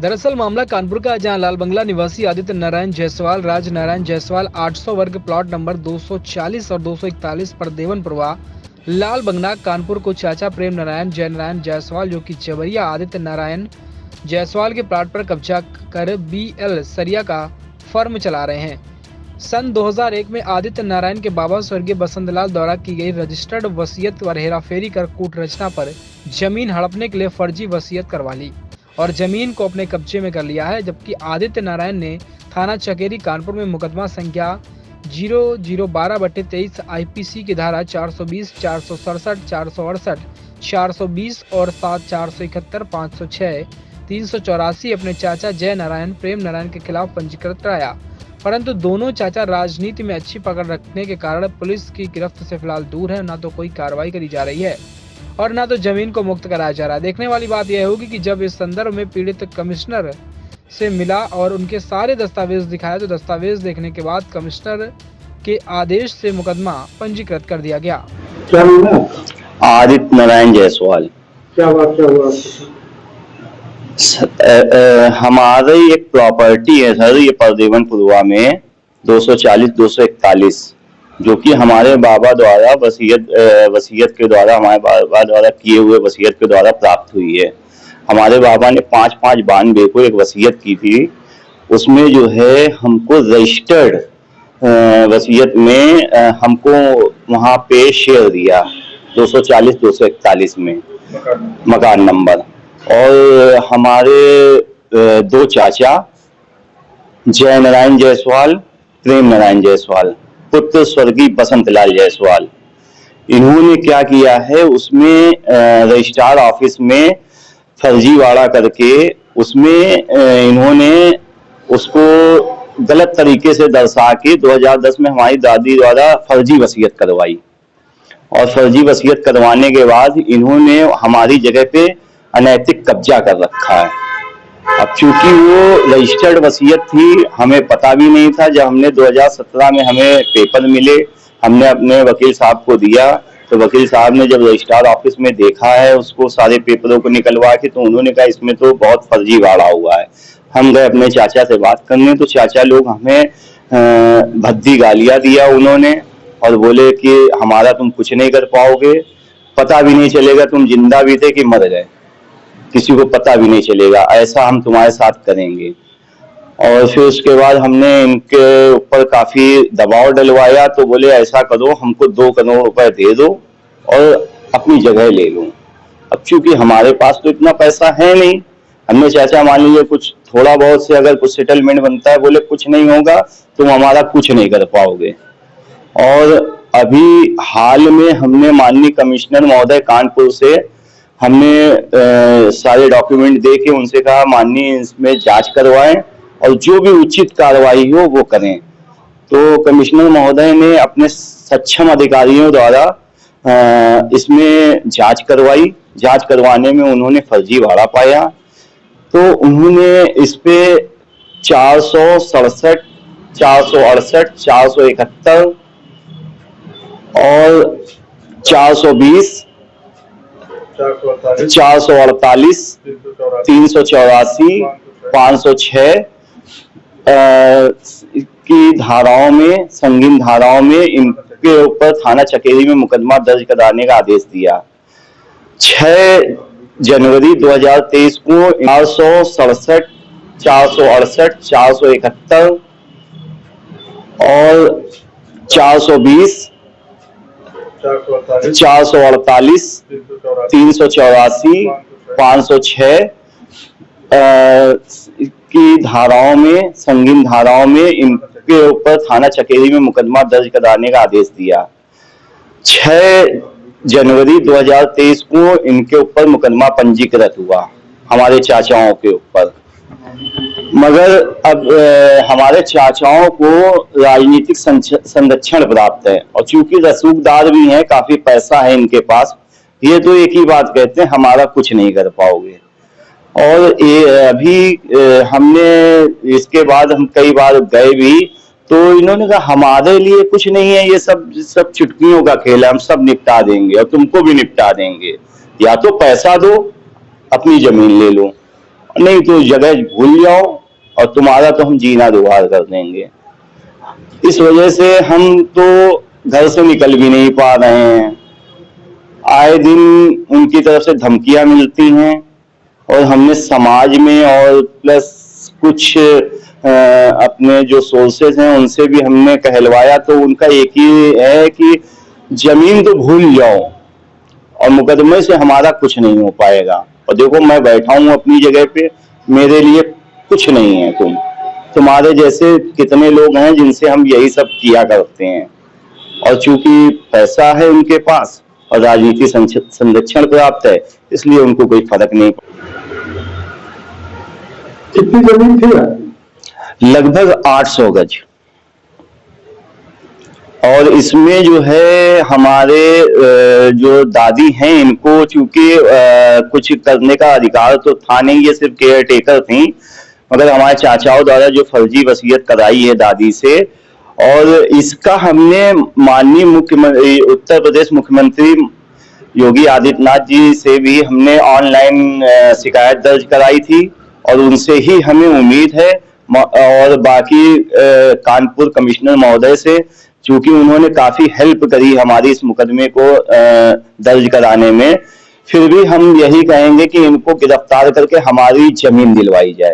दरअसल मामला कानपुर का, जहां लाल बंगला निवासी आदित्य नारायण जायसवाल, राज नारायण जायसवाल 800 वर्ग प्लॉट नंबर 240 और 241 पर देवनपुरवा लाल बंगला कानपुर को चाचा प्रेम नारायण जय नारायण जायसवाल, जो कि चवरिया आदित्य नारायण जायसवाल के प्लॉट पर कब्जा कर BL सरिया का फर्म चला रहे हैं। सन 2001 में आदित्य नारायण के बाबा स्वर्गीय बसंतलाल द्वारा की गई रजिस्टर्ड वसीयत पर हेराफेरी कर कूट रचना पर जमीन हड़पने के लिए फर्जी वसीयत करवा ली और जमीन को अपने कब्जे में कर लिया है। जबकि आदित्य नारायण ने थाना चकेरी कानपुर में मुकदमा संख्या 0012/23 IPC की धारा 420, 467, 468, 420 और 7, 471, 506, 384 अपने चाचा जय नारायण प्रेम नारायण के खिलाफ पंजीकृत कराया, परंतु दोनों चाचा राजनीति में अच्छी पकड़ रखने के कारण पुलिस की गिरफ्त से फिलहाल दूर है। ना तो कोई कार्रवाई करी जा रही है और ना तो जमीन को मुक्त कराया जा रहा है। देखने वाली बात यह होगी कि जब इस संदर्भ में पीड़ित कमिश्नर से मिला और उनके सारे दस्तावेज दिखाए, तो दस्तावेज देखने के बाद कमिश्नर के आदेश से मुकदमा पंजीकृत कर दिया गया। क्या नाम है? आदित्य नारायण जायसवाल। क्या वाक्य हुआ? हमारी एक प्रॉपर्टी है सर, ये परदेवनपुरवा में 240-241, जो कि हमारे बाबा द्वारा वसीयत के द्वारा, हमारे बाबा द्वारा किए हुए वसीयत के द्वारा प्राप्त हुई है। हमारे बाबा ने 5/5/92 को एक वसीयत की थी, उसमें जो है हमको रजिस्टर्ड वसीयत में हमको वहां पे शेयर दिया 240-241 में मकान नंबर। और हमारे दो चाचा जय नारायण जायसवाल प्रेम नारायण जायसवाल पुत्र स्वर्गीय बसंतलाल जायसवाल, इन्होंने क्या किया है, उसमें रजिस्ट्रार ऑफिस में फर्जीवाड़ा करके उसमें इन्होंने उसको गलत तरीके से दर्शा के 2010 में हमारी दादी द्वारा फर्जी वसीयत करवाई और फर्जी वसीयत करवाने के बाद इन्होंने हमारी जगह पे अनैतिक कब्जा कर रखा है। अब चूंकि वो रजिस्टर्ड वसीयत थी, हमें पता भी नहीं था। जब हमने 2017 में हमें पेपर मिले, हमने अपने वकील साहब को दिया, तो वकील साहब ने जब रजिस्ट्रार ऑफिस में देखा है उसको सारे पेपरों को निकलवा के, तो उन्होंने कहा इसमें तो बहुत फर्जीवाड़ा हुआ है। हम गए अपने चाचा से बात करने, तो चाचा लोग हमें भद्दी गालियां दिया उन्होंने और बोले कि हमारा तुम कुछ नहीं कर पाओगे, पता भी नहीं चलेगा तुम जिंदा भी थे कि मर गए, किसी को पता भी नहीं चलेगा, ऐसा हम तुम्हारे साथ करेंगे। और फिर उसके बाद हमने इनके ऊपर काफी दबाव डलवाया, तो बोले ऐसा करो, हमको 2 करोड़ रुपए दे दो और अपनी जगह ले लो। अब चूंकि हमारे पास तो इतना पैसा है नहीं, हमने चाचा मान लीजिए कुछ थोड़ा बहुत से अगर कुछ सेटलमेंट बनता है, बोले कुछ नहीं होगा, तुम हमारा कुछ नहीं कर पाओगे। और अभी हाल में हमने माननीय कमिश्नर महोदय कानपुर से हमने सारे डॉक्यूमेंट दे के उनसे कहा माननीय इसमें जांच करवाएं और जो भी उचित कार्रवाई हो वो करें। तो कमिश्नर महोदय ने अपने सक्षम अधिकारियों द्वारा इसमें जांच करवाई। जांच करवाने में उन्होंने फर्जीवाड़ा पाया, तो उन्होंने इस पे 467, 468, 471 और 420, 448, 384, 506 की धाराओं में, संगीन धाराओं में इनके ऊपर थाना चकेरी में मुकदमा दर्ज कराने का आदेश दिया। 6 जनवरी 2023 को 467, 468, 471 और 420, 448, 384, 506 की धाराओं में, संगीन धाराओं में इनके ऊपर थाना चकेरी में मुकदमा दर्ज कराने का आदेश दिया। 6 जनवरी 2023 को इनके ऊपर मुकदमा पंजीकृत हुआ हमारे चाचाओं के ऊपर। मगर अब हमारे चाचाओं को राजनीतिक संरक्षण प्राप्त है और चूंकि रसूखदार भी हैं, काफी पैसा है इनके पास, ये तो एक ही बात कहते हैं हमारा कुछ नहीं कर पाओगे। और ये अभी हमने इसके बाद हम कई बार गए भी, तो इन्होंने कहा हमारे लिए कुछ नहीं है, ये सब चुटकियों का खेल है, हम सब निपटा देंगे और तुमको भी निपटा देंगे, या तो पैसा दो अपनी जमीन ले लो। नहीं तो जगह भूल जाओ और तुम्हारा तो हम जीना दुबार कर देंगे। इस वजह से हम तो घर से निकल भी नहीं पा रहे हैं। आए दिन उनकी तरफ से धमकियां मिलती हैं और हमने समाज में और प्लस कुछ अपने जो सोर्सेज हैं उनसे भी हमने कहलवाया, तो उनका एक ही है कि जमीन तो भूल जाओ और मुकदमे से हमारा कुछ नहीं हो पाएगा। और देखो मैं बैठा हूं अपनी जगह पे, मेरे लिए कुछ नहीं है। तुम्हारे जैसे कितने लोग हैं जिनसे हम यही सब किया करते हैं, और चूंकि पैसा है उनके पास और राजनीति संरक्षण प्राप्त है, इसलिए उनको कोई फर्क नहीं। कितनी जमीन थी आपकी? लगभग 800 गज। और इसमें जो है हमारे जो दादी हैं, इनको चूंकि कुछ करने का अधिकार तो था नहीं, ये सिर्फ केयर टेकर थी, मगर हमारे चाचाओं द्वारा जो फर्जी वसीयत कराई है दादी से, और इसका हमने माननीय मुख्यमंत्री उत्तर प्रदेश मुख्यमंत्री योगी आदित्यनाथ जी से भी हमने ऑनलाइन शिकायत दर्ज कराई थी, और उनसे ही हमें उम्मीद है, और बाकी कानपुर कमिश्नर महोदय से, चूंकि उन्होंने काफी हेल्प करी हमारी इस मुकदमे को दर्ज कराने में। फिर भी हम यही कहेंगे कि इनको गिरफ्तार करके हमारी जमीन दिलवाई जाए।